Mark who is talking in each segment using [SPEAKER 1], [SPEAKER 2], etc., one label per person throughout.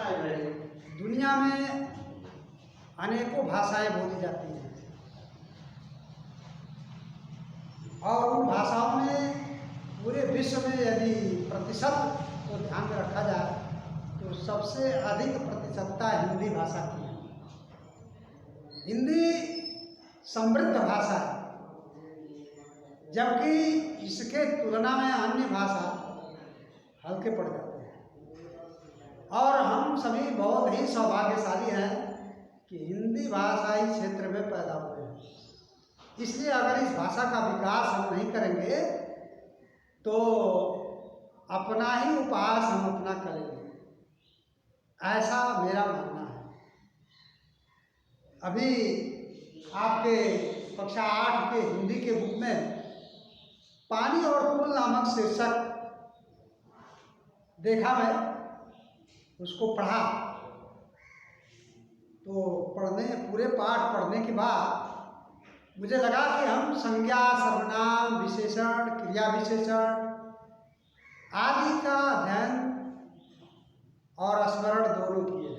[SPEAKER 1] दुनिया में अनेकों भाषाएं बोली जाती हैं और उन भाषाओं में पूरे विश्व में यदि प्रतिशत को ध्यान में रखा जाए तो सबसे अधिक प्रतिशतता हिंदी भाषा की है। हिंदी समृद्ध भाषा है, जबकि इसके तुलना में अन्य भाषा हल्के पड़ जाते हैं और हम सभी बहुत ही सौभाग्यशाली हैं कि हिंदी भाषाई क्षेत्र में पैदा हुए हैं। इसलिए अगर इस भाषा का विकास हम नहीं करेंगे तो अपना ही उपहास हम अपना करेंगे, ऐसा मेरा मानना है। अभी आपके कक्षा 8 के हिंदी के बुक में पानी और फूल नामक शीर्षक देखा, मैं उसको पढ़ा तो पूरे पाठ पढ़ने के बाद मुझे लगा कि हम संज्ञा, सर्वनाम, विशेषण, क्रिया विशेषण आदि का अध्ययन और स्मरण दोनों किए,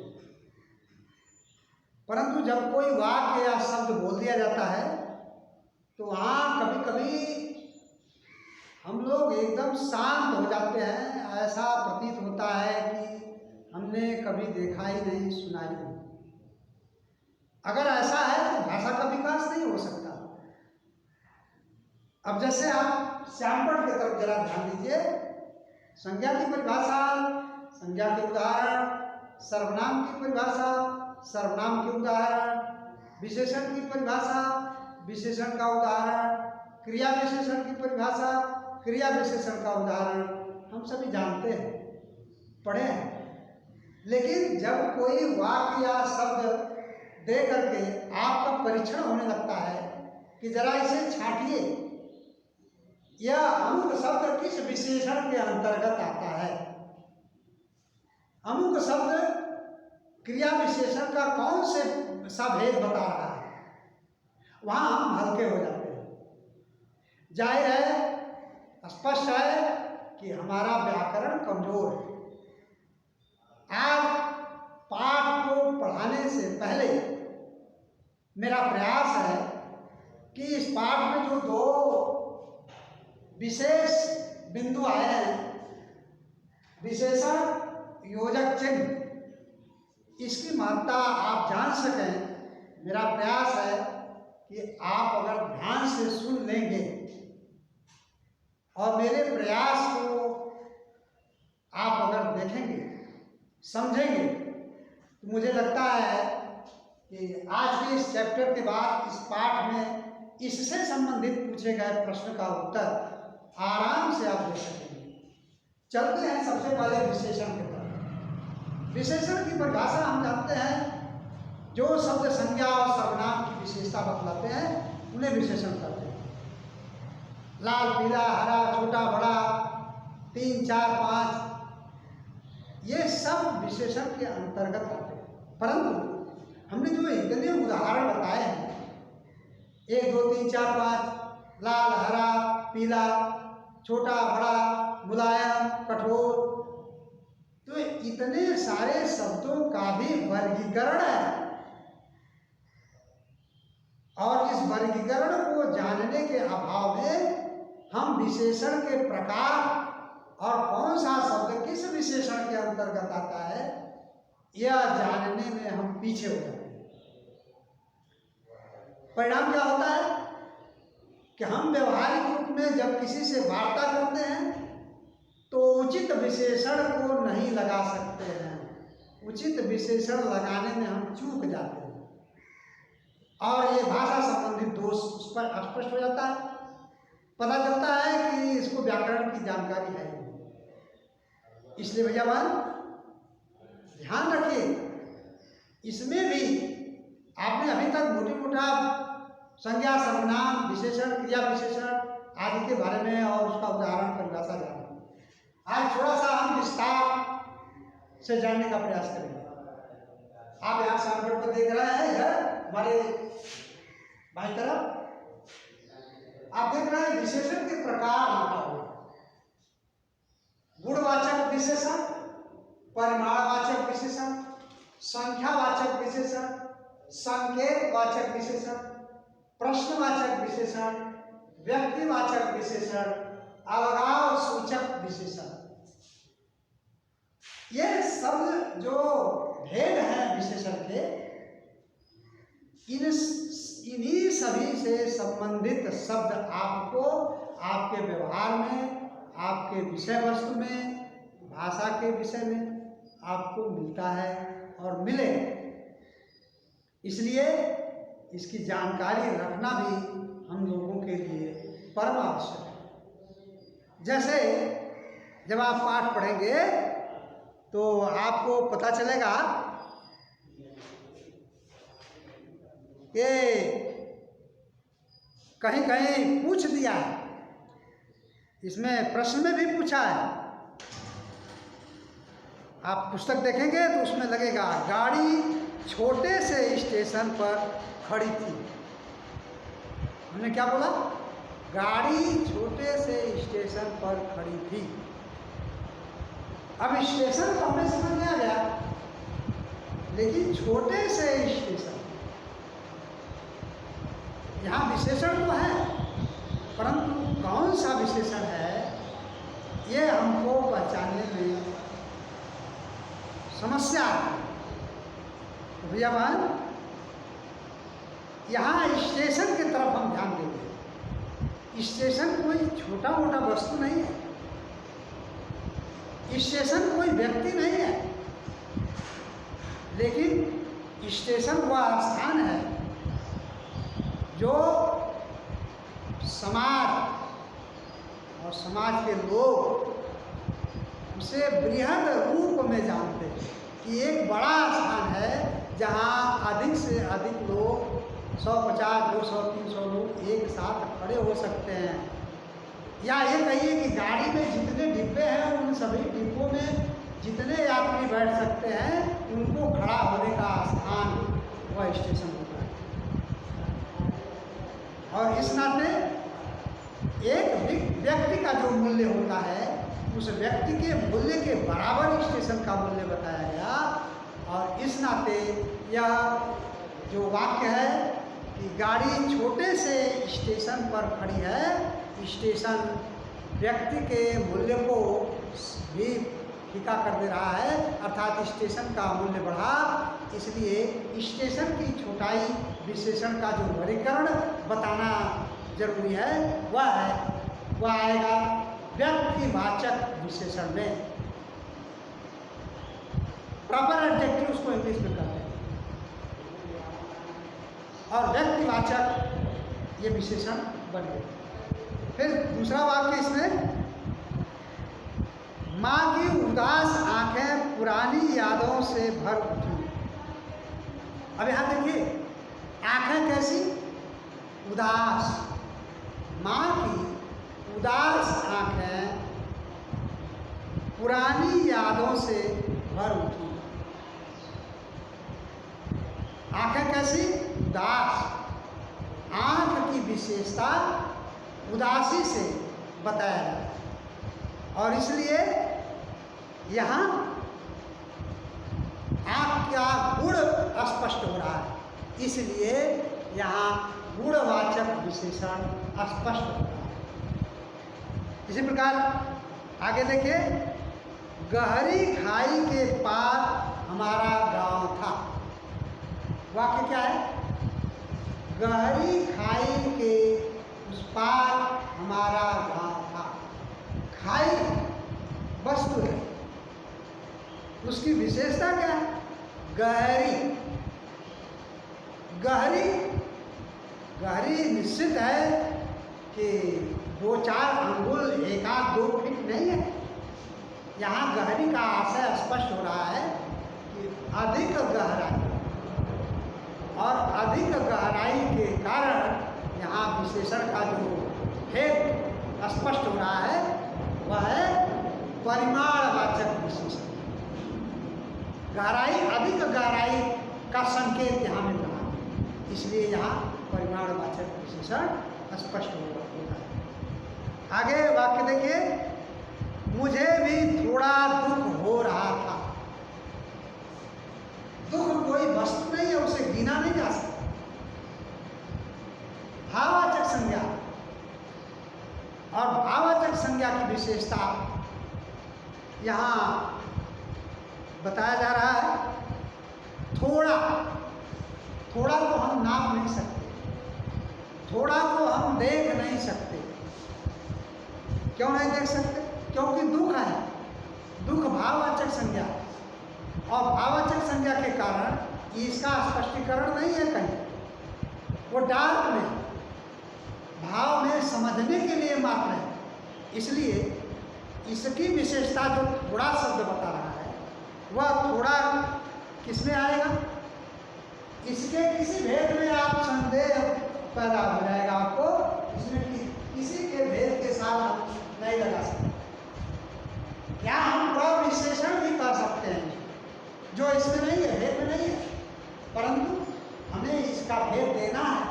[SPEAKER 1] परंतु जब कोई वाक्य या शब्द बोल दिया जाता है तो वहाँ कभी कभी हम लोग एकदम शांत हो जाते हैं। ऐसा प्रतीत होता है कि हमने कभी देखा ही नहीं, सुना ही नहीं। अगर ऐसा है तो भाषा का विकास नहीं हो सकता। अब जैसे आप श्यामपढ़ की तरफ जरा ध्यान दीजिए। संज्ञा की परिभाषा, संज्ञा के उदाहरण, सर्वनाम की परिभाषा, सर्वनाम के उदाहरण, विशेषण की परिभाषा, विशेषण का उदाहरण, क्रिया विशेषण की परिभाषा, क्रिया विशेषण का उदाहरण हम सभी जानते हैं, पढ़े हैं। लेकिन जब कोई वाक्य या शब्द दे करके आपका परीक्षण होने लगता है कि जरा इसे छांटिए, यह अमुक शब्द किस विशेषण के अंतर्गत आता है, अमुक शब्द क्रिया विशेषण का कौन से सा भेद बता रहा है, वहां हम हल्के हो जाते हैं। जाहिर है, स्पष्ट है कि हमारा व्याकरण कमजोर है। आज पाठ को पढ़ाने से पहले मेरा प्रयास है कि इस पाठ में जो दो विशेष बिंदु आए हैं, विशेषण, योजक चिन्ह, इसकी महत्ता आप जान सकें। मेरा प्रयास है कि आप अगर ध्यान से सुन लेंगे और मेरे प्रयास को आप अगर देखेंगे, समझेंगे, तो मुझे लगता है कि आज के इस चैप्टर के बाद इस पाठ में इससे संबंधित पूछे गए प्रश्न का उत्तर आराम से आप दे सकेंगे। चलते हैं सबसे पहले विशेषण की तरफ। विशेषण की परिभाषा हम जानते हैं, जो शब्द संज्ञा और सर्वनाम की विशेषता बतलाते हैं उन्हें विशेषण कहते हैं। लाल, पीला, हरा, छोटा, बड़ा, 3, 4, 5, ये सब विशेषण के अंतर्गत आते हैं। परंतु हमने जो इतने उदाहरण बताए हैं, 1, 2, 3, 4, 5, लाल, हरा, पीला, छोटा, बड़ा, मुलायम, कठोर, तो इतने सारे शब्दों का भी वर्गीकरण है और इस वर्गीकरण को जानने के अभाव में हम विशेषण के प्रकार और कौन सा शब्द किस विशेषण के अंतर्गत आता है, यह जानने में हम पीछे हो जाते हैं। परिणाम क्या होता है कि हम व्यवहारिक रूप में जब किसी से वार्ता करते हैं तो उचित विशेषण को नहीं लगा सकते हैं। उचित विशेषण लगाने में हम चूक जाते हैं और ये भाषा संबंधित दोष उस पर स्पष्ट हो जाता है। पता चलता है कि इसको व्याकरण की जानकारी है। इसलिए भैयावान ध्यान रखिए, इसमें भी आपने अभी तक मोटा संज्ञा, सर्वनाम, विशेषण, क्रिया विशेषण आदि के बारे में और उसका उदाहरण, परिभाषा जाना। आज थोड़ा सा हम विस्तार से जानने का प्रयास करेंगे। आप यहाँ सामने पर देख रहे हैं, इधर हमारे बाईं तरफ आप देख रहे हैं विशेषण के प्रकार लिखा हुआ। गुणवाचक विशेषण, परिमाणवाचक विशेषण, संख्यावाचक विशेषण, संकेतवाचक विशेषण, प्रश्नवाचक विशेषण, व्यक्तिवाचक विशेषण, अलगाव सूचक विशेषण। ये शब्द जो भेद हैं विशेषण के, इन्हीं सभी से संबंधित शब्द आपको आपके व्यवहार में, आपके विषय वस्तु में, भाषा के विषय में आपको मिलता है और मिलेगा। इसलिए इसकी जानकारी रखना भी हम लोगों के लिए परम आवश्यक है। जैसे जब आप पाठ पढ़ेंगे तो आपको पता चलेगा कि कहीं कहीं पूछ दिया है, इसमें प्रश्न में भी पूछा है। आप पुस्तक देखेंगे तो उसमें लगेगा गाड़ी छोटे से स्टेशन पर खड़ी थी। हमने क्या बोला? गाड़ी छोटे से स्टेशन पर खड़ी थी। अब स्टेशन तो हमें समझ में आ गया, लेकिन छोटे से स्टेशन, यहाँ विशेषण तो है, परंतु कौन सा विशेषण है ये हमको पहचानने में समस्या है। तो भैया बहन, यहाँ स्टेशन की तरफ हम ध्यान देंगे। स्टेशन कोई छोटा मोटा वस्तु नहीं है, स्टेशन कोई व्यक्ति नहीं है, लेकिन स्टेशन वह स्थान है जो समाज और समाज के लोग उसे बृहद रूप में जानते हैं कि एक बड़ा स्थान है जहाँ अधिक से अधिक लोग 150, 200, 300 लोग एक साथ खड़े हो सकते हैं। या ये कहिए कि गाड़ी में जितने डिब्बे हैं उन सभी डिब्बों में जितने यात्री बैठ सकते हैं, उनको खड़ा होने का स्थान वह स्टेशन होता है। और इस नाते एक व्यक्ति का जो मूल्य होता है, उस व्यक्ति के मूल्य के बराबर स्टेशन का मूल्य बताया गया। और इस नाते यह जो वाक्य है कि गाड़ी छोटे से स्टेशन पर खड़ी है, स्टेशन व्यक्ति के मूल्य को भी फीका कर दे रहा है, अर्थात स्टेशन का मूल्य बढ़ा। इसलिए स्टेशन की छोटाई विशेषण का जो वर्गीकरण बताना जरूरी है, वह आएगा व्यक्तिवाचक विशेषण में। प्रॉपर एडजेक्टिव उसको इंग्लिश में कहते हैं, और व्यक्तिवाचक ये विशेषण बन गया। फिर दूसरा वाक्य इसमें, माँ की उदास आंखें पुरानी यादों से भर उठी। अब यहाँ देखिए, आंखें कैसी? उदास। माँ की उदास आंखें पुरानी यादों से भर उठी। आंखें कैसी? उदास। आंख की विशेषता उदासी से बताया गया, और इसलिए यहाँ आंख का गुण स्पष्ट हो रहा है, इसलिए यहाँ गुणवाचक विशेषण स्पष्ट हो रहा है। इसी प्रकार आगे देखिए, गहरी खाई के पार हमारा गांव था। वाक्य क्या है? गहरी खाई के उस पार हमारा गांव था। खाई वस्तु है, उसकी विशेषता क्या है? गहरी। गहरी गहरी निश्चित है कि 2-4 अंगुल, 1-2 फीट नहीं है। यहाँ गहरी का आशय स्पष्ट हो रहा है कि अधिक गहराई, और अधिक गहराई के कारण यहाँ विशेषण का जो भेद स्पष्ट हो रहा है, वह है परिमाणवाचक विशेषण। गहराई, अधिक गहराई का संकेत यहाँ मिल रहा है, इसलिए यहाँ परिमाणवाचक विशेषण स्पष्ट हो रहा है। आगे वाक्य देखिए, मुझे भी थोड़ा दुख हो रहा था। यहाँ बताया जा रहा है, थोड़ा थोड़ा को हम नाप नहीं सकते, थोड़ा को हम देख नहीं सकते। क्यों नहीं देख सकते? क्योंकि दुख है, दुख भाववाचक संज्ञा, और भाववाचक संज्ञा के कारण इसका स्पष्टीकरण नहीं है कहीं, वो डार्क में भाव में समझने के लिए मात्र है। इसलिए इसकी विशेषता जो थोड़ा शब्द बता रहा है, वह थोड़ा किसमें आएगा? इसके किसी भेद में आप संदेह पैदा हो जाएगा आपको, इसमें किसी के भेद के साथ हम नहीं लगा सकते। क्या हम प्रविशेषण भी कर सकते हैं जो इसमें नहीं है, भेद में नहीं है, परंतु हमें इसका भेद देना है।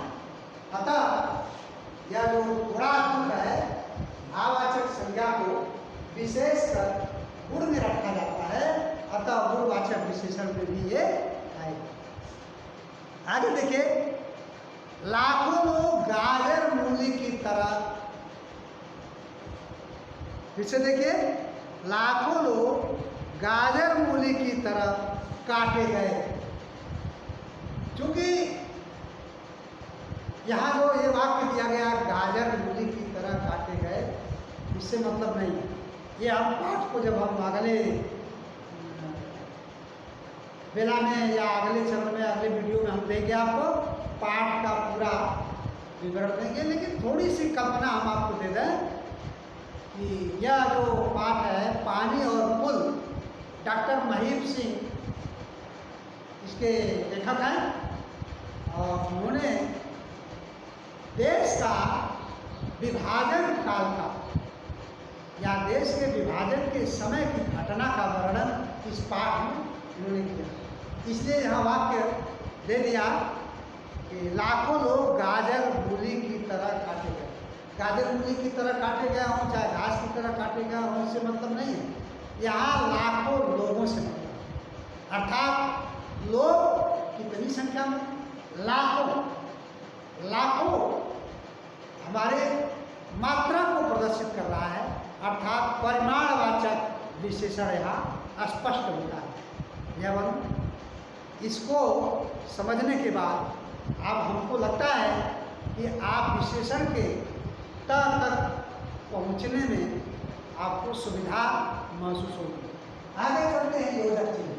[SPEAKER 1] अतः यह जो थोड़ा दुख है, भाववाचक संज्ञा को विशेषकर गुण में रखा जाता है, अतः गुणवाचक विशेषण में भी ये आएगा। आगे देखिए, लाखों लोग गाजर मूली की तरह, फिर से देखिए, लाखों लोग गाजर मूली की तरह काटे गए। क्योंकि यहाँ जो ये वाक्य दिया गया, गाजर मूली की तरह काटे गए, इससे मतलब नहीं है। ये हम पाठ को जब हम अगले बेला में या अगले चरण में, अगले वीडियो में हम देंगे, आपको पाठ का पूरा विवरण देंगे। लेकिन थोड़ी सी कल्पना हम आपको दे दें कि यह जो पाठ है, पानी और पुल, डॉक्टर महीप सिंह इसके लेखक हैं, और उन्होंने देश का विभाजन काल का या देश के विभाजन के समय की घटना का वर्णन इस पाठ में उन्होंने किया। इसलिए यहाँ वाक्य दे दिया कि लाखों लोग गाजर मूली की तरह काटे गए। गाजर मूली की तरह काटे गए हों, चाहे घास की तरह काटे गए हों, इससे मतलब नहीं है। यहाँ लाखों लोगों से मतलब, अर्थात लोग कितनी संख्या में? लाखों। लाखों हमारे मात्रा को प्रदर्शित कर रहा है, अर्थात परिमाणवाचक विशेषण यहाँ स्पष्ट होता है। यह वर्ण इसको समझने के बाद अब हमको लगता है कि आप विशेषण के तक पहुँचने में आपको सुविधा महसूस होगी। आगे चलते हैं योजक चिन्ह।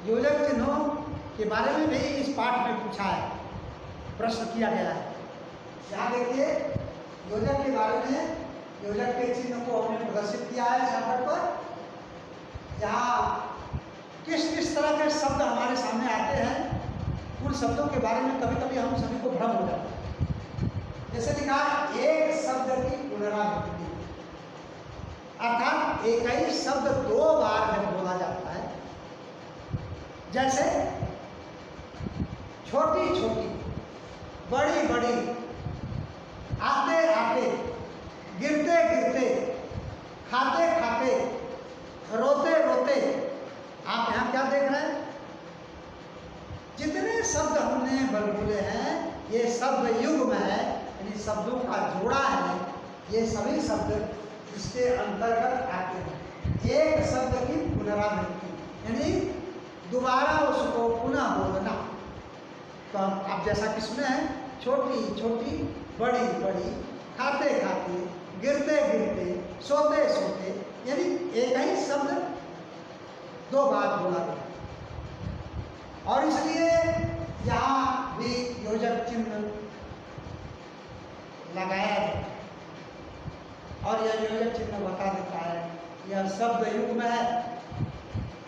[SPEAKER 1] योजक चिन्हों के बारे में भी इस पाठ में पूछा है, प्रश्न किया गया है। यहाँ देखिए, योजक के बारे में, योजक के चिन्ह को हमने प्रदर्शित किया है चार्ट पर। यहाँ किस किस तरह के शब्द हमारे सामने आते हैं, उन शब्दों के बारे में कभी कभी हम सभी को भ्रम हो जाता है। जैसे लिखा, एक शब्द की पुनरावृत्ति, अर्थात एक ही शब्द दो बार जब बोला जाता है, जैसे छोटी छोटी, बड़ी बड़ी, आते आते, गिरते गिरते, खाते खाते, रोते रोते। आप यहाँ क्या देख रहे हैं? जितने शब्द हमने बलबुले हैं, ये शब्द युग्म है, यानी शब्दों का जोड़ा है। ये सभी शब्द इसके अंतर्गत आते हैं। एक शब्द की पुनरावृत्ति, यानी दोबारा उसको पुनः बोलना। तो आप जैसा कि सुने हैं, छोटी छोटी, बड़ी बड़ी, खाते खाते, गिरते गिरते, सोते सोते, यानी एक ही शब्द दो बार बोला गया। और इसलिए यहाँ भी योजक चिन्ह लगाया है, और यह योजक चिन्ह बता देता है यह शब्द युग्म है।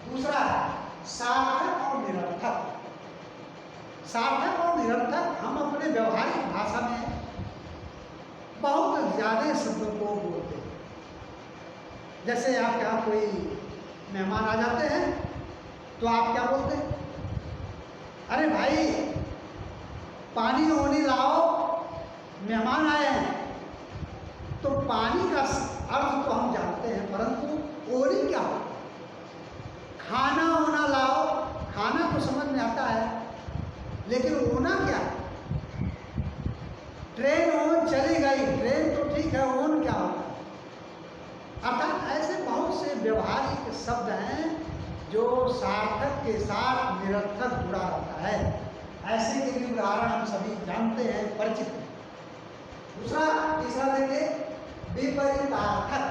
[SPEAKER 1] दूसरा, सार्थक और निरर्थक। सार्थक और निरर्थक हम अपने व्यवहारिक भाषा में बहुत ज़्यादा शब्दों को बोलते हैं। जैसे आपके यहाँ कोई मेहमान आ जाते हैं तो आप क्या बोलते हैं? अरे भाई, पानी ओनी लाओ, मेहमान आए हैं। तो पानी का अर्थ तो हम जानते हैं, परंतु ओनी क्या हो? खाना ओना लाओ, खाना तो समझ में आता है, लेकिन ओना क्या है? ट्रेन ओन चली गई, ट्रेन तो ठीक है, ओन क्या होता है? अर्थात ऐसे बहुत से व्यवहारिक शब्द हैं जो सार्थक के साथ निरर्थक जुड़ा रहता है। ऐसे के भी उदाहरण हम सभी जानते हैं, परिचित हैं। दूसरा तीसरा देंगे विपरीतार्थक,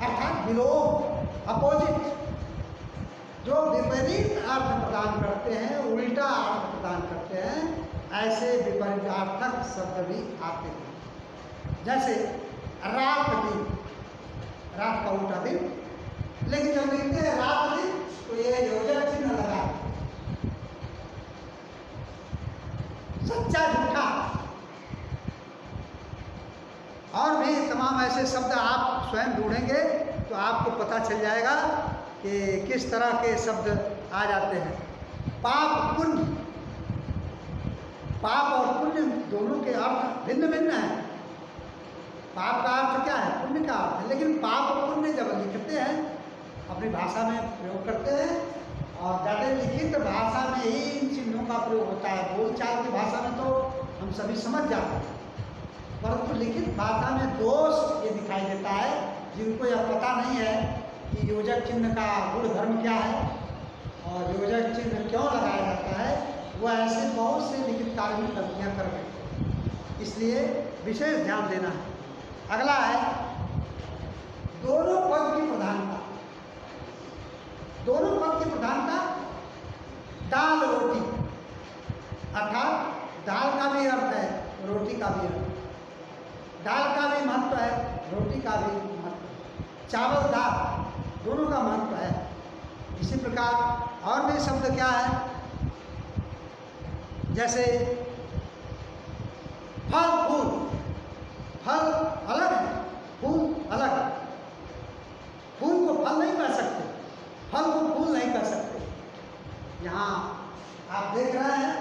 [SPEAKER 1] अर्थात विलोम, अपोजिट, जो विपरीत अर्थ प्रदान करते हैं, उल्टा अर्थ प्रदान करते हैं, ऐसे विपरीतार्थक शब्द भी आते हैं। जैसे रात दिन, रात का उल्टा दिन, लेकिन जब लिखते हैं रात दिन तो ये योजक चिन्ह लगा। सच्चा झूठा, और भी तमाम ऐसे शब्द आप स्वयं ढूंढेंगे तो आपको पता चल जाएगा कि किस तरह के शब्द आ जाते हैं। पाप पुण्य, पाप और पुण्य दोनों के अर्थ भिन्न भिन्न हैं। पाप का अर्थ क्या है, पुण्य का अर्थ है, लेकिन पाप और पुण्य जब लिखते हैं अपनी भाषा में प्रयोग करते हैं, और ज़्यादा लिखित भाषा में ही इन चिन्हों का प्रयोग होता है। बोलचाल की भाषा में तो हम सभी समझ जाते हैं, परंतु लिखित भाषा में दोष ये दिखाई देता है। जिनको यह पता नहीं है कि योजक चिन्ह का गुण धर्म क्या है और योजक चिन्ह क्यों लगाया जाता है, वह ऐसे बहुत से लिखित कार्य में गलतियाँ कर रहे हैं, इसलिए विशेष ध्यान देना है। अगला है दोनों पद की प्रधानता। दोनों पद की प्रधानता, दाल रोटी, अर्थात दाल का भी अर्थ है, रोटी का भी अर्थ। दाल का भी महत्व है, रोटी का भी महत्व है। चावल दाल दोनों का महत्व है। इसी प्रकार और भी शब्द क्या है, जैसे फल फूल, फल अलग है, फूल अलग है। फूल को फल नहीं कह सकते, फल को फूल नहीं कह सकते। यहाँ आप देख रहे हैं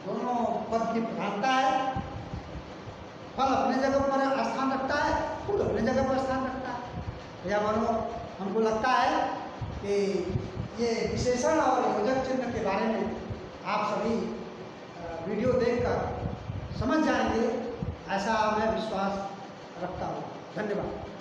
[SPEAKER 1] दोनों पद की प्रधानता है। फल अपने जगह पर स्थान रखता है, फूल अपने जगह पर स्थान रखता है। या मानो हमको लगता है कि ये विशेषण और योजक चिन्ह के बारे में आप सभी वीडियो देखकर समझ जाएंगे, ऐसा मैं विश्वास रखता हूँ। धन्यवाद।